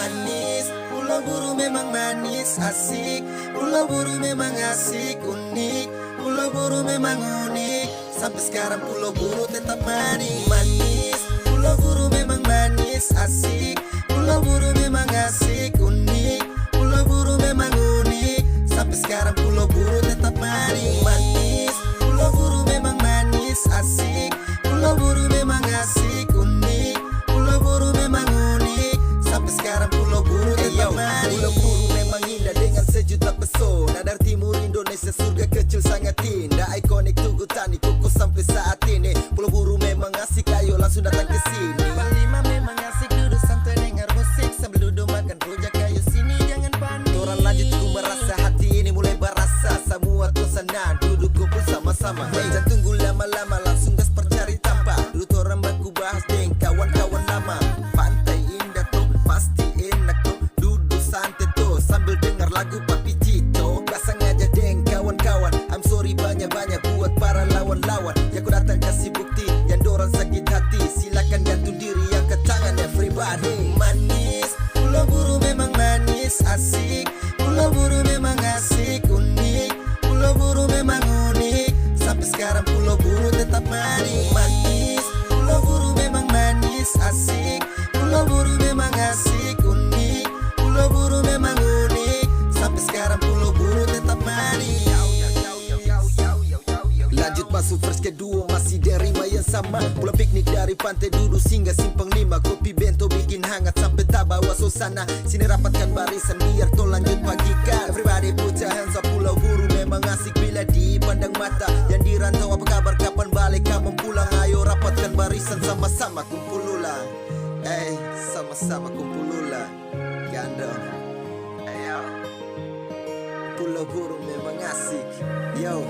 manis. Pulau Buru memang manis, asik. Pulau Buru memang asik, unik. Pulau Buru memang unik. Sampai sekarang Pulau Buru tetap manis. Pulau Buru memang manis, asik. Pulau Buru memang asik, unik. Pulau Buru memang unik. Sampai sekarang Pulau Buru tetap manis. Pulau Buru memang manis, asik. Pulau Buru memang asik, unik. Pulau Buru memang unik. Sampai sekarang Pulau Buru tetap manis. Pulau Buru memang indah dengan sejuta pesona. Dari timur Indonesia surga kecil sangat indah. Ikonik Tugu Tani Koko sampai saat ini. Pulau Buru memang asik, ayo langsung datang ke sini. Palima memang asik, duduk santai dengar musik sambil duduk makan rujak, ayo sini jangan panik. Orang lanjut ku merasa hati ini mulai berasa. Semua suasana duduk kumpul sama-sama. Jangan tunggu lama-lama, langsung gas percari tanpa. Duduk orang baku bahas deng kawan-kawan lama. Pantai indah tuh, pasti enak tuh. Duduk santai tuh sambil dengar lagu Papi Cito. Gak sengaja deng kawan-kawan, I'm sorry banyak-banyak buat para lawan-lawan. Ya ku datang kasih bukti yang dorang sakit hati. Silakan gantung diri, angkat tangan everybody. Manis, Pulau Buru memang manis, asik. Pulau Buru memang asik, unik. Pulau Buru memang unik. Sampai sekarang Pulau Buru tetap manis. Pulau Buru memang manis, asik. Pulau Buru memang asik, unik. Pulau Buru memang unik. Sampai sekarang Pulau Buru tetap manis. Lanjut masuk verse kedua, masih dari rima yang sama. Pulang piknik dari pantai duduk singgah simpang 5. Kopi bento bikin hangat sampai tak bawa suasana. Sini rapatkan barisan biar to lanjut pagikan. Everybody put your hands up, Pulau Buru memang asik bila dipandang mata. Yang di rantau apa kabar, kapan balik kamu pulang. Ayo rapatkan barisan sama-sama kumpul ulang. Sama-sama kumpul ulang. Gandong. Pulau Buru memang asik. Yo,